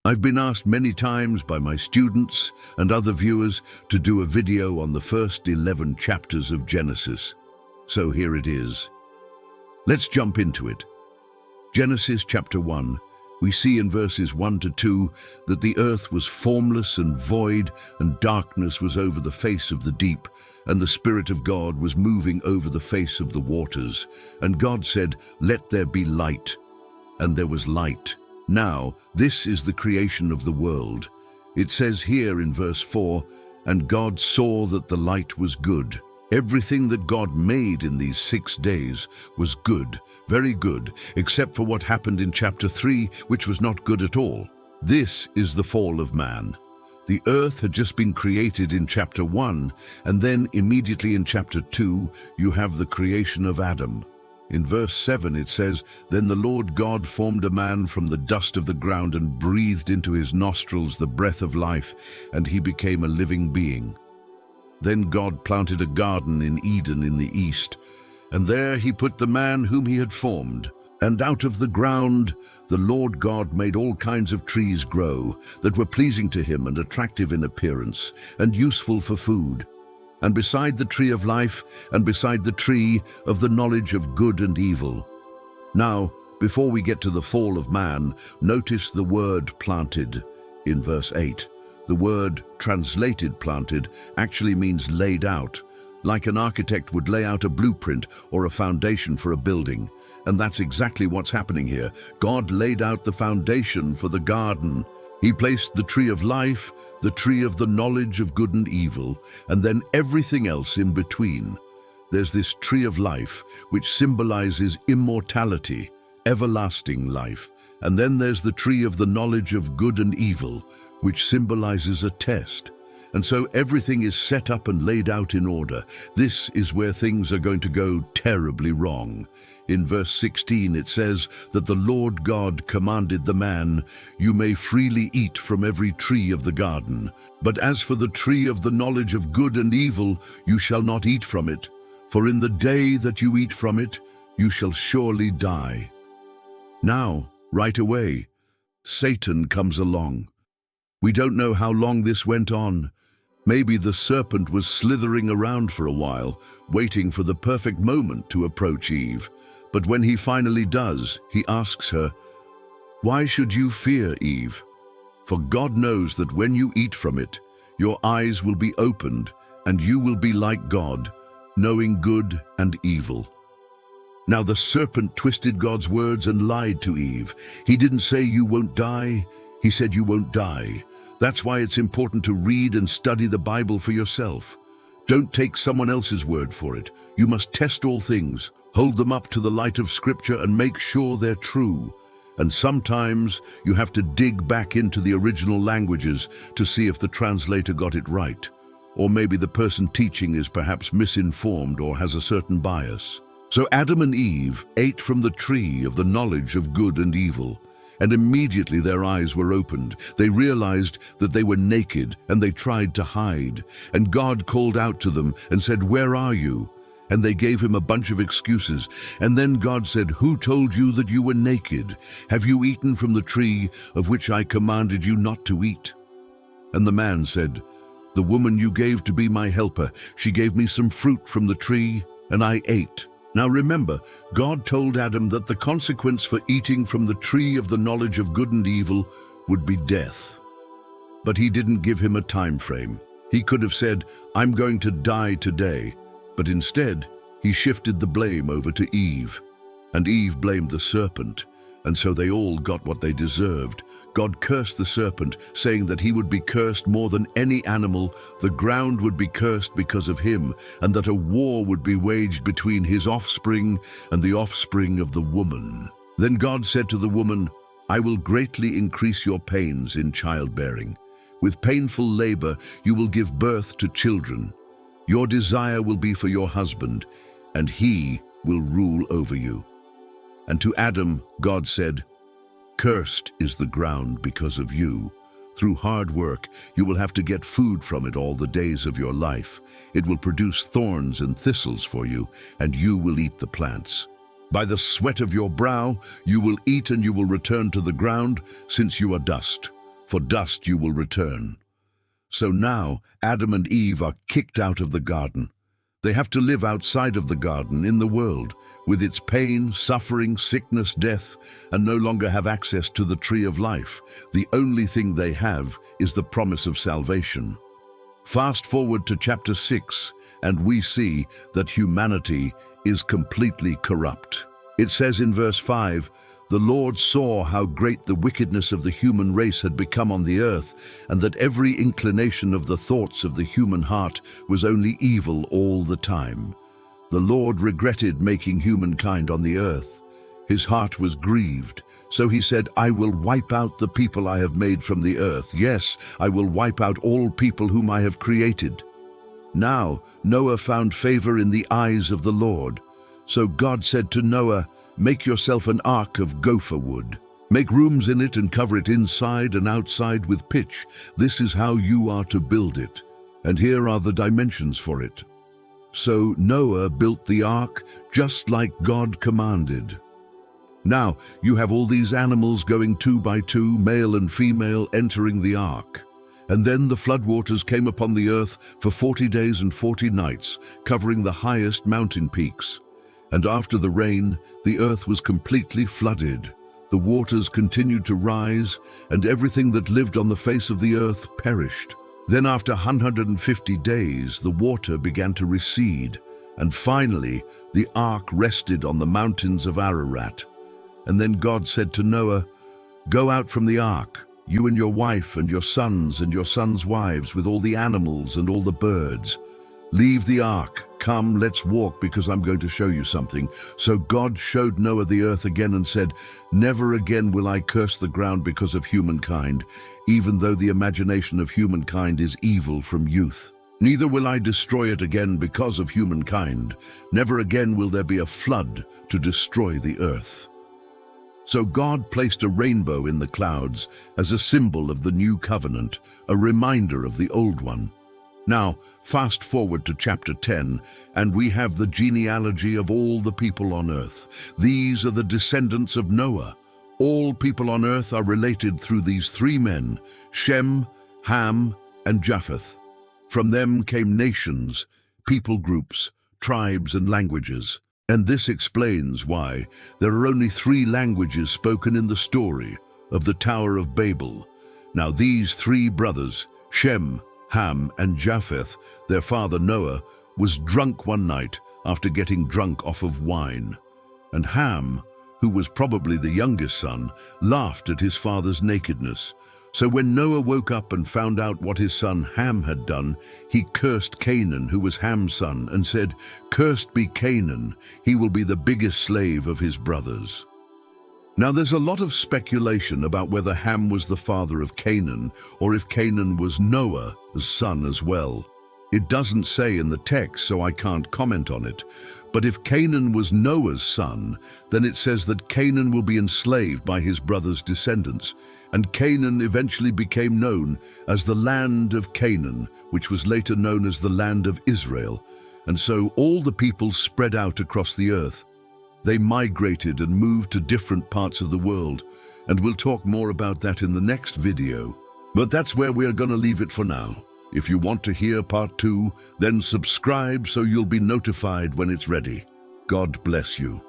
I've been asked many times by my students and other viewers to do a video on the first 11 chapters of Genesis. So here it is. Let's jump into it. Genesis chapter 1. We see in verses 1 to 2 that the earth was formless and void, and darkness was over the face of the deep, and the Spirit of God was moving over the face of the waters. And God said, "Let there be light." And there was light. Now, this is the creation of the world. It says here in verse 4, "And God saw that the light was good." Everything that God made in these 6 days was good, very good, except for what happened in chapter 3, which was not good at all. This is the fall of man. The earth had just been created in chapter 1, and then immediately in chapter 2, you have the creation of Adam. In verse 7 it says, "Then the Lord God formed a man from the dust of the ground and breathed into his nostrils the breath of life, and he became a living being." Then God planted a garden in Eden in the east, and there he put the man whom he had formed. And out of the ground the Lord God made all kinds of trees grow that were pleasing to him and attractive in appearance and useful for food. And beside the tree of life and beside the tree of the knowledge of good and evil. Now, before we get to the fall of man, notice the word planted in verse 8. The word translated planted actually means laid out, like an architect would lay out a blueprint or a foundation for a building. And that's exactly what's happening here. God laid out the foundation for the garden. He placed the tree of life, the tree of the knowledge of good and evil, and then everything else in between. There's this tree of life, which symbolizes immortality, everlasting life. And then there's the tree of the knowledge of good and evil, which symbolizes a test. And so everything is set up and laid out in order. This is where things are going to go terribly wrong. In verse 16 it says that the Lord God commanded the man, "You may freely eat from every tree of the garden, but as for the tree of the knowledge of good and evil, you shall not eat from it, for in the day that you eat from it, you shall surely die." Now, right away, Satan comes along. We don't know how long this went on. Maybe the serpent was slithering around for a while, waiting for the perfect moment to approach Eve. But when he finally does, he asks her, "Why should you fear, Eve? For God knows that when you eat from it, your eyes will be opened, and you will be like God, knowing good and evil." Now the serpent twisted God's words and lied to Eve. He didn't say you won't die, he said you won't die. That's why it's important to read and study the Bible for yourself. Don't take someone else's word for it. You must test all things, hold them up to the light of Scripture and make sure they're true. And sometimes you have to dig back into the original languages to see if the translator got it right. Or maybe the person teaching is perhaps misinformed or has a certain bias. So Adam and Eve ate from the tree of the knowledge of good and evil. And immediately their eyes were opened. They realized that they were naked, and they tried to hide. And God called out to them and said, "Where are you?" And they gave him a bunch of excuses. And then God said, "Who told you that you were naked? Have you eaten from the tree of which I commanded you not to eat?" And the man said, "The woman you gave to be my helper, she gave me some fruit from the tree, and I ate." Now remember, God told Adam that the consequence for eating from the tree of the knowledge of good and evil would be death. But he didn't give him a time frame. He could have said, "I'm going to die today." But instead, he shifted the blame over to Eve. And Eve blamed the serpent. And so they all got what they deserved. God cursed the serpent, saying that he would be cursed more than any animal, the ground would be cursed because of him, and that a war would be waged between his offspring and the offspring of the woman. Then God said to the woman, "I will greatly increase your pains in childbearing. With painful labor you will give birth to children. Your desire will be for your husband, and he will rule over you." And to Adam, God said, "Cursed is the ground because of you. Through hard work, you will have to get food from it all the days of your life. It will produce thorns and thistles for you, and you will eat the plants. By the sweat of your brow you will eat, and you will return to the ground, since you are dust. for dust you will return. So now Adam and Eve are kicked out of the garden. They have to live outside of the garden in the world, with its pain, suffering, sickness, death, and no longer have access to the tree of life. The only thing they have is the promise of salvation. Fast forward to chapter 6, and we see that humanity is completely corrupt. It says in verse 5, "The Lord saw how great the wickedness of the human race had become on the earth, and that every inclination of the thoughts of the human heart was only evil all the time. The Lord regretted making humankind on the earth. His heart was grieved. So he said, I will wipe out the people I have made from the earth. Yes, I will wipe out all people whom I have created." Now Noah found favor in the eyes of the Lord. So God said to Noah, "Make yourself an ark of gopher wood. Make rooms in it and cover it inside and outside with pitch. This is how you are to build it. And here are the dimensions for it." So Noah built the ark just like God commanded. Now you have all these animals going 2 by 2, male and female, entering the ark. And then the floodwaters came upon the earth for 40 days and 40 nights, covering the highest mountain peaks. And after the rain, the earth was completely flooded. The waters continued to rise, and everything that lived on the face of the earth perished. Then after 150 days, the water began to recede, and finally the ark rested on the mountains of Ararat. And then God said to Noah, "Go out from the ark, you and your wife and your sons' wives, with all the animals and all the birds. Leave the ark. Come, let's walk, because I'm going to show you something." So God showed Noah the earth again and said, "Never again will I curse the ground because of humankind, even though the imagination of humankind is evil from youth. Neither will I destroy it again because of humankind. Never again will there be a flood to destroy the earth." So God placed a rainbow in the clouds as a symbol of the new covenant, a reminder of the old one. Now, fast forward to chapter 10, and we have the genealogy of all the people on earth. These are the descendants of Noah. All people on earth are related through these 3 men, Shem, Ham, and Japheth. From them came nations, people groups, tribes, and languages. And this explains why there are only 3 languages spoken in the story of the Tower of Babel. Now these 3 brothers, Shem, Ham, and Japheth, their father Noah, was drunk one night after getting drunk off of wine. And Ham, who was probably the youngest son, laughed at his father's nakedness. So when Noah woke up and found out what his son Ham had done, he cursed Canaan, who was Ham's son, and said, "Cursed be Canaan, he will be the biggest slave of his brothers." Now there's a lot of speculation about whether Ham was the father of Canaan, or if Canaan was Noah's son as well. It doesn't say in the text, so I can't comment on it. But if Canaan was Noah's son, then it says that Canaan will be enslaved by his brother's descendants. And Canaan eventually became known as the land of Canaan, which was later known as the land of Israel. And so all the people spread out across the earth. They migrated and moved to different parts of the world. And we'll talk more about that in the next video. But that's where we're going to leave it for now. If you want to hear part 2, then subscribe so you'll be notified when it's ready. God bless you.